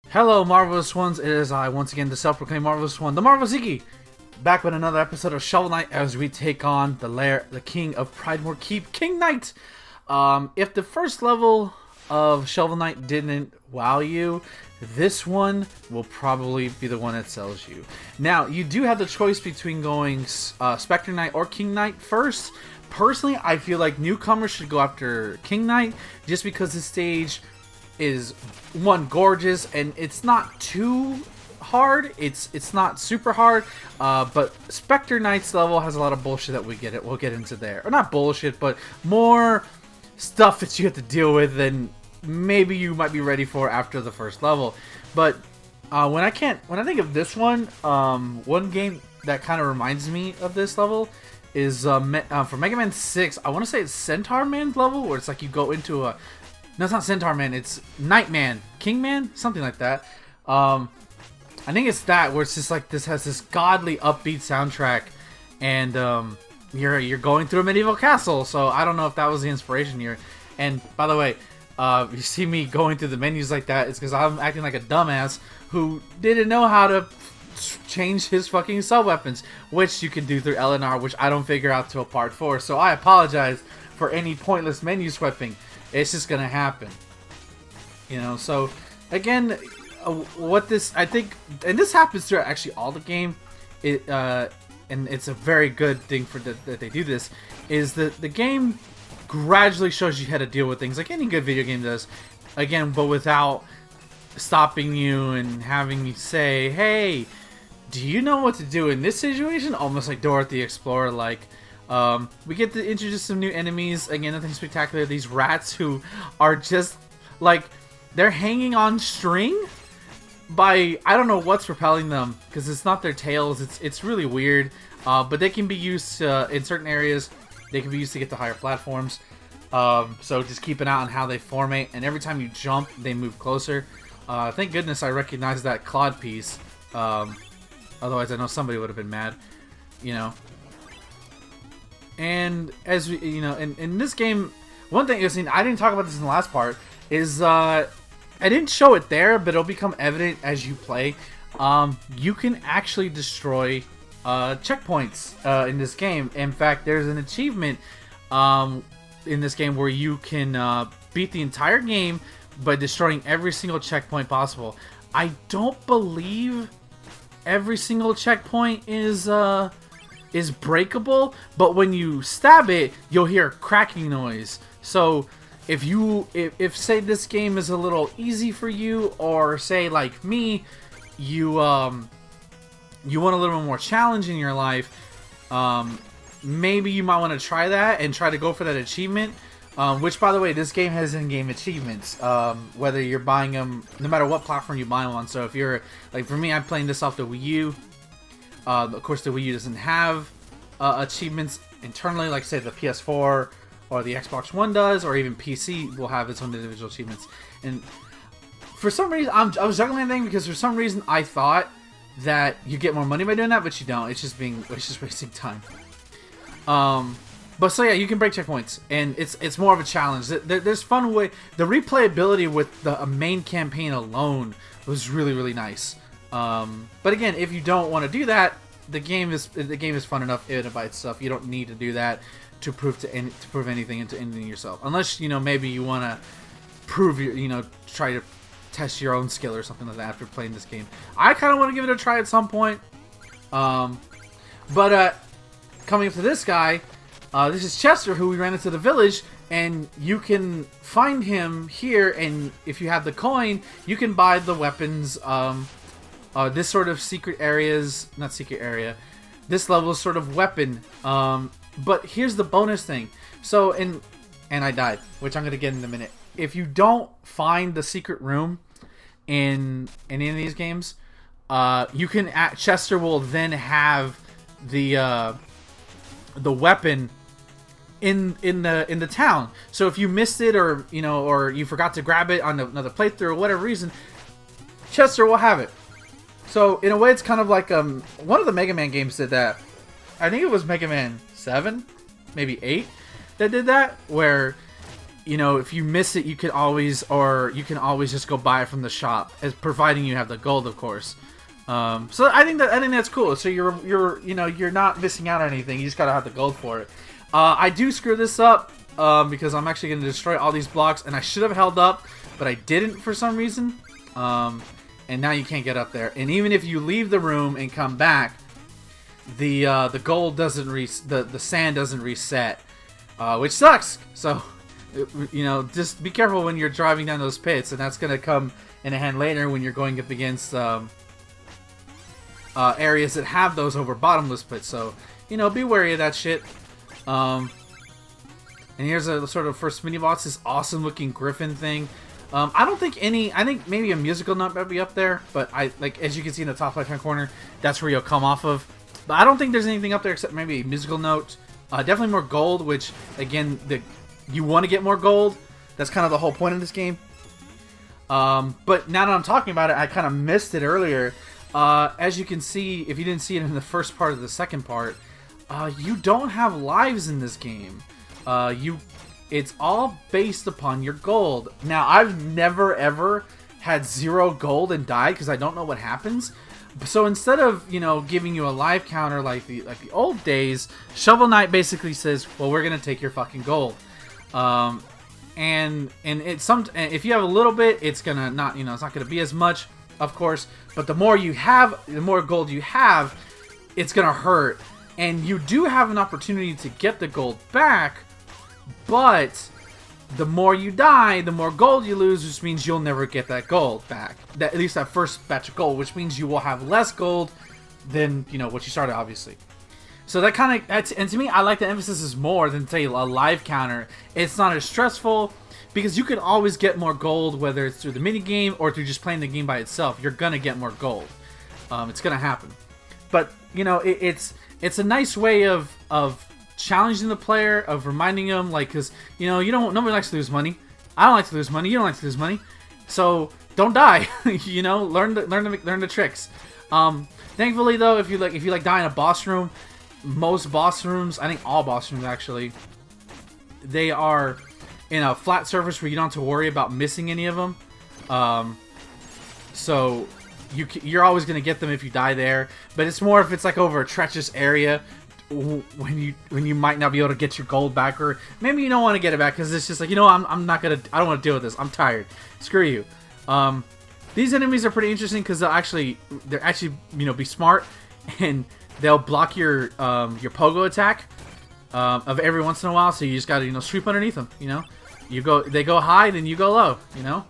Hello, Marvelous Ones. It is I, once again, the self-proclaimed Marvelous One, the MarvelousIggy, back with another episode of Shovel Knight as we take on the king of Pridemore Keep, King Knight. If the first level of Shovel Knight didn't wow you, this one will probably be the one that sells you. Now, you do have the choice between going Spectre Knight or King Knight first. Personally, I feel like newcomers should go after King Knight just because the stage is one gorgeous and it's not too hard. It's not super hard, but Spectre Knight's level has a lot of bullshit that we'll get into there, or not bullshit, but more stuff that you have to deal with than maybe you might be ready for after the first level. But when I think of this one, one game that kind of reminds me of this level is for Mega Man 6. I want to say it's Centaur Man's level, where it's like you go into a no, it's not Centaur Man. It's Nightman, King Man, something like that. I think it's that, where it's just like this has this godly upbeat soundtrack, and you're going through a medieval castle. So I don't know if that was the inspiration here. And by the way, you see me going through the menus like that, it's because I'm acting like a dumbass who didn't know how to change his fucking sub weapons, which you can do through LNR, which I don't figure out till part 4. So I apologize for any pointless menu swiping. It's just gonna happen, you know. So again, what this, I think, and this happens throughout actually all the game, and it's a very good thing for that they do this, is that the game gradually shows you how to deal with things like any good video game does, again, but without stopping you and having you say, hey, do you know what to do in this situation? Almost like Dora the Explorer, like. We get to introduce some new enemies. Again, nothing spectacular. These rats who are just like, they're hanging on string by, I don't know what's propelling them, because it's not their tails. It's really weird. But they can be used in certain areas. They can be used to get to higher platforms. So just keep an eye on how they formate. And every time you jump, they move closer. Thank goodness I recognized that Claude piece. Otherwise, I know somebody would have been mad. You know. And as we, you know, in this game, one thing I didn't talk about this in the last part, is I didn't show it there, but it'll become evident as you play. You can actually destroy checkpoints in this game. In fact, there's an achievement in this game where you can beat the entire game by destroying every single checkpoint possible. I don't believe every single checkpoint is breakable, but when you stab it, you'll hear a cracking noise. So if say this game is a little easy for you, or say like me, you want a little bit more challenge in your life, maybe you might want to try that and try to go for that achievement. Which, by the way, this game has in-game achievements, whether you're buying them, no matter what platform you buy them on. So if you're, like for me, I'm playing this off the Wii U. Of course, the Wii U doesn't have achievements internally, like say the PS4 or the Xbox One does, or even PC will have its own individual achievements. And for some reason, I was juggling that thing because for some reason I thought that you get more money by doing that, but you don't. It's just wasting time. But so yeah, you can break checkpoints, and it's more of a challenge. There's fun way. The replayability with the main campaign alone was really nice. But again, if you don't want to do that, the game is fun enough in and by itself. You don't need to do that to prove anything into anything yourself, unless maybe you want to prove try to test your own skill or something like that after playing this game. I kind of want to give it a try at some point. But coming up to this guy, this is Chester, who we ran into the village. And you can find him here, and if you have the coin, you can buy the weapons. This sort of this level is sort of weapon. But here's the bonus thing. So and I died, which I'm gonna get in a minute. If you don't find the secret room in any of these games, Chester will then have the weapon in the town. So if you missed it, or you forgot to grab it on another playthrough or whatever reason, Chester will have it. So in a way, it's kind of like one of the Mega Man games did that. I think it was Mega Man 7, maybe 8, that did that, where you know, if you miss it, you can always just go buy it from the shop, as providing you have the gold, of course. So I think that's cool. So you're not missing out on anything. You just gotta have the gold for it. I do screw this up because I'm actually gonna destroy all these blocks, and I should have held up, but I didn't for some reason. And now you can't get up there. And even if you leave the room and come back, the gold doesn't the sand doesn't reset, which sucks. So you know, just be careful when you're driving down those pits, and that's gonna come in a hand later when you're going up against areas that have those over bottomless pits. So you know, be wary of that shit. And here's a sort of first mini boss, this awesome looking griffin thing. I don't think I think maybe a musical note might be up there, but as you can see in the top left hand corner, that's where you'll come off of. But I don't think there's anything up there except maybe a musical note. Definitely more gold, which again, you want to get more gold. That's kind of the whole point of this game. But now that I'm talking about it, I kind of missed it earlier. As you can see, if you didn't see it in the first part of the second part, you don't have lives in this game. It's all based upon your gold. Now, I've never ever had 0 gold and died because I don't know what happens. So instead of, you know, giving you a life counter like the old days, Shovel Knight basically says, "Well, we're gonna take your fucking gold." And if you have a little bit, it's gonna not, you know, it's not gonna be as much, of course. But the more you have, the more gold you have, it's gonna hurt. And you do have an opportunity to get the gold back, but the more you die, the more gold you lose, which means you'll never get that gold back. At least that first batch of gold, which means you will have less gold than, you know, what you started, obviously. So that kind of, and to me, I like the emphasis is more than, say, a live counter. It's not as stressful because you can always get more gold, whether it's through the mini game or through just playing the game by itself. You're gonna get more gold. It's gonna happen. But you know, it's a nice way of challenging the player, of reminding them, like, because you know, nobody likes to lose money. I don't like to lose money. You don't like to lose money. So don't die. You know, learn the tricks. Thankfully though, if you like die in a boss room, most boss rooms, I think all boss rooms actually, they are in a flat surface where you don't have to worry about missing any of them. So you're always gonna get them if you die there. But it's more if it's like over a treacherous area when you might not be able to get your gold back, or maybe you don't want to get it back because it's just like, you know, I don't want to deal with this. I'm tired. Screw you. These enemies are pretty interesting because they're actually you know, be smart, and they'll block your pogo attack of every once in a while. So you just gotta, you know, sweep underneath them. You know, they go high, then you go low. You know,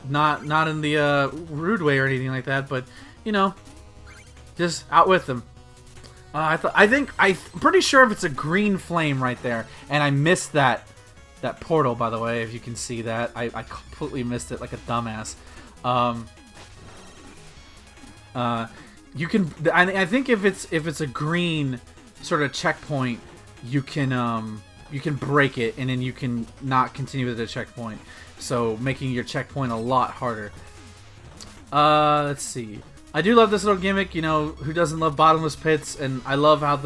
not in the rude way or anything like that, but you know, just out with them. I'm pretty sure if it's a green flame right there, and I missed that portal, by the way. If you can see that, I completely missed it like a dumbass. You can. I think if it's a green sort of checkpoint, you can break it, and then you can not continue with the checkpoint. So making your checkpoint a lot harder. Let's see. I do love this little gimmick. You know, who doesn't love bottomless pits? And I love how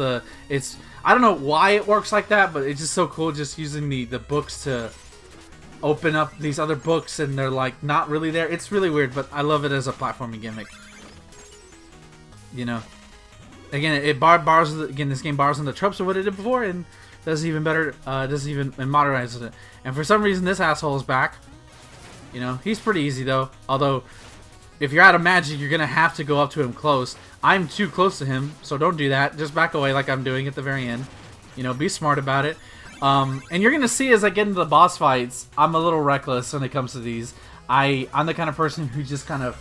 I don't know why it works like that, but it's just so cool. Just using the books to open up these other books, and they're like not really there. It's really weird, but I love it as a platforming gimmick. You know, again, this game borrows on the tropes of what it did before, and does even better. Does even and modernizes it. And for some reason, this asshole is back. You know, he's pretty easy though. Although, if you're out of magic, you're gonna have to go up to him close. I'm too close to him, so don't do that. Just back away like I'm doing at the very end. You know, be smart about it. And you're gonna see as I get into the boss fights, I'm a little reckless when it comes to these. I'm the kind of person who just kind of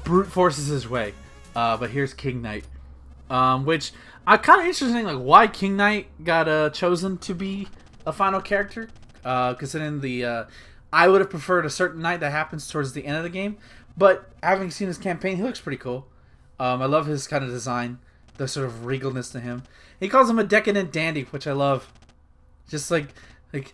brute forces his way. But here's King Knight, which kind of interesting, like why King Knight got chosen to be a final character. Considering I would have preferred a certain knight that happens towards the end of the game. But having seen his campaign, he looks pretty cool. I love his kind of design, the sort of regalness to him. He calls him a decadent dandy, which I love. Just like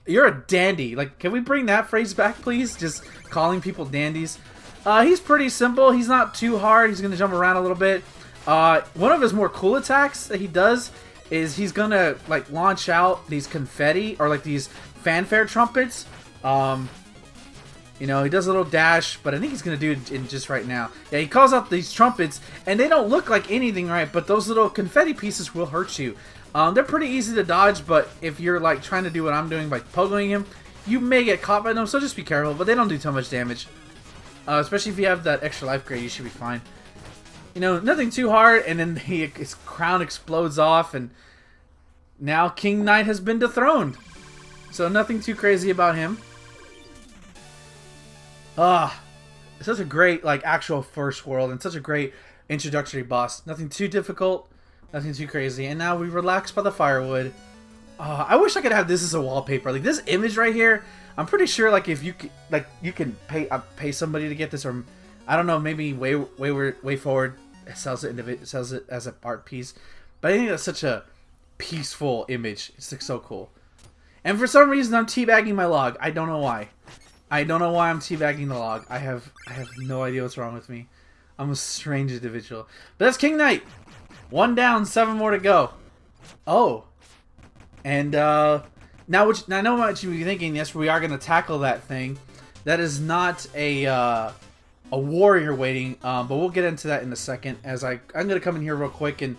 you're a dandy. Like, can we bring that phrase back, please? Just calling people dandies. He's pretty simple. He's not too hard. He's gonna jump around a little bit. One of his more cool attacks that he does is he's gonna like launch out these confetti or like these fanfare trumpets You know, he does a little dash, but I think he's going to do it in just right now. Yeah, he calls out these trumpets, and they don't look like anything, right? But those little confetti pieces will hurt you. They're pretty easy to dodge, but if you're like trying to do what I'm doing by pogoing him, you may get caught by them, so just be careful. But they don't do too much damage. Especially if you have that extra life grade, you should be fine. You know, nothing too hard, and then his crown explodes off, and now King Knight has been dethroned. So nothing too crazy about him. Such a great, like, actual first world, and such a great introductory boss. Nothing too difficult, nothing too crazy. And now we relax by the firewood. I wish I could have this as a wallpaper. Like, this image right here, I'm pretty sure, like, if you you can pay somebody to get this, or I don't know, maybe Way Forward sells it as an art piece. But I think that's such a peaceful image. It's like so cool. And for some reason, I'm teabagging my log. I don't know why. I don't know why I'm teabagging the log. I have no idea what's wrong with me. I'm a strange individual. But that's King Knight. 1 down, 7 more to go. Oh. And now I know what you'll be thinking. Yes, we are going to tackle that thing. That is not a warrior waiting, but we'll get into that in a second. As I'm going to come in here real quick and,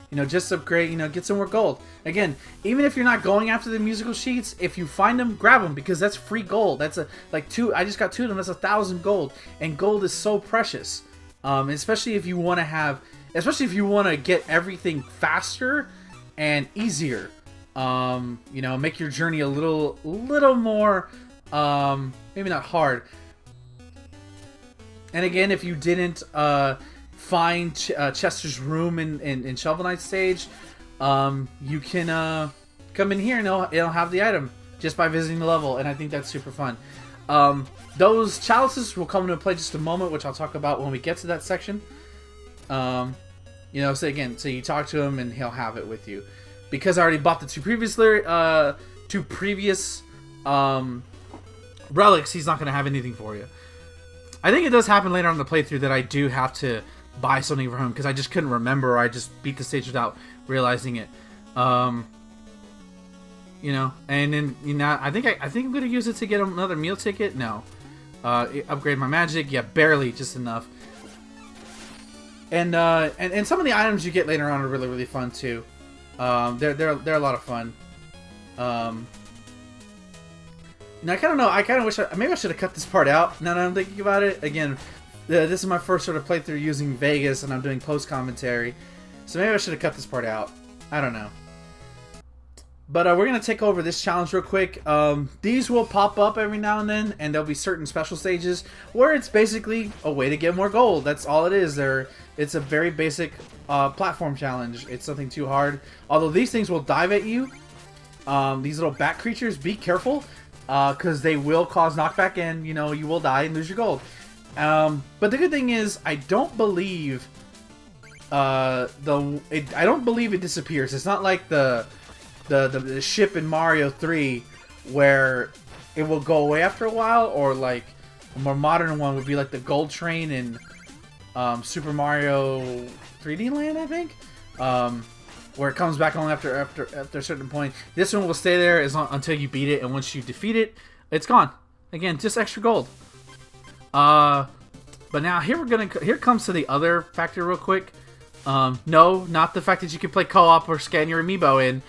you know, just upgrade, you know, get some more gold. Again, even if you're not going after the musical sheets, if you find them, grab them, because that's free gold. That's I just got 2 of them. That's 1,000 gold, and gold is so precious. Especially if you want to get everything faster and easier. You know, make your journey a little more, maybe not hard. And again, if you didn't find Chester's room in Shovel Knight stage, you can come in here and it'll have the item just by visiting the level, and I think that's super fun. Those chalices will come into play just a moment, which I'll talk about when we get to that section. You know, so you talk to him and he'll have it with you. Because I already bought the two previous relics, he's not going to have anything for you. I think it does happen later on in the playthrough that I do have to buy something for him because I just couldn't remember, or I just beat the stage without realizing it. You know, and then I think I'm going to use it to get another meal ticket. No, upgrade my magic. Yeah, barely, just enough. And some of the items you get later on are really fun too. They're a lot of fun. Now I kind of know. I kind of wish maybe I should have cut this part out. Now that I'm thinking about it, again, this is my first sort of playthrough using Vegas, and I'm doing post commentary, so maybe I should have cut this part out. I don't know. But we're gonna take over this challenge real quick. These will pop up every now and then, and there'll be certain special stages where it's basically a way to get more gold. That's all it is. It's a very basic platform challenge. It's nothing too hard. Although these things will dive at you. These little bat creatures, be careful, because they will cause knockback, and you know you will die and lose your gold. But the good thing is, I don't believe I don't believe it disappears. It's not like the ship in Mario 3 where it will go away after a while, or like a more modern one would be like the gold train in Super Mario 3D Land, I think, where it comes back only after a certain point. This one will stay there until you beat it, and once you defeat it, it's gone. Again, just extra gold. But now here comes to the other factor real quick. No, not the fact that you can play co-op or scan your amiibo in,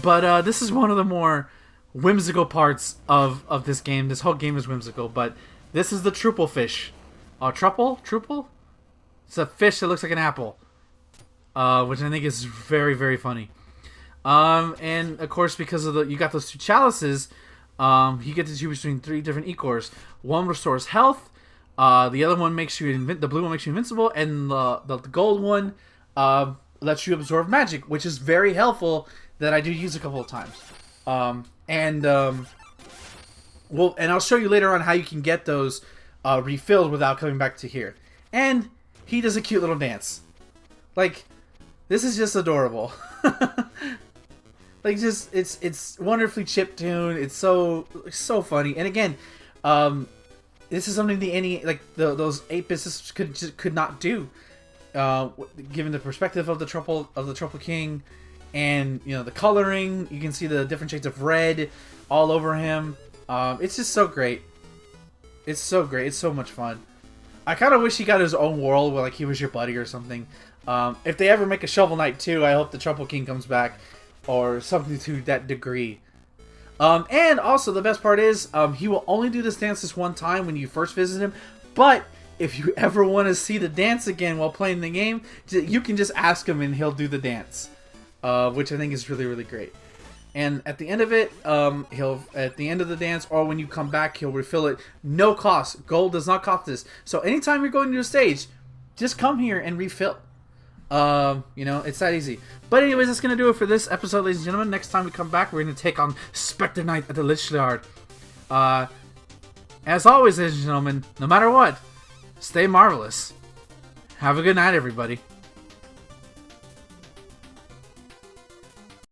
but this is one of the more whimsical parts of this game. This whole game is whimsical, but this is the truple fish. Truple? It's a fish that looks like an apple, which I think is very funny. And of course, because of you got those 2 chalices, you get to choose between 3 different ecors. One restores health. The other one makes you the blue one makes you invincible, and the gold one lets you absorb magic, which is very helpful. That I do use a couple of times. And I'll show you later on how you can get those refilled without coming back to here. And he does a cute little dance. Like, this is just adorable. Like, just it's wonderfully chiptune. It's so funny. And again, this is something those 8-bit systems could not do, given the perspective of the Truple King, and you know the coloring. You can see the different shades of red all over him. It's just so great. It's so great. It's so much fun. I kind of wish he got his own world where like he was your buddy or something. If they ever make a Shovel Knight 2, I hope the Truffle King comes back or something to that degree. And also the best part is he will only do this dance this one time when you first visit him. But if you ever want to see the dance again while playing the game, you can just ask him and he'll do the dance, which I think is really, really great. And at the end of it, at the end of the dance or when you come back, he'll refill it. No cost. Gold does not cost this. So anytime you're going to a stage, just come here and refill. You know, it's that easy. But anyways, that's going to do it for this episode, ladies and gentlemen. Next time we come back, we're going to take on Spectre Knight at the Lich Yard. As always, ladies and gentlemen, no matter what, stay marvelous. Have a good night, everybody.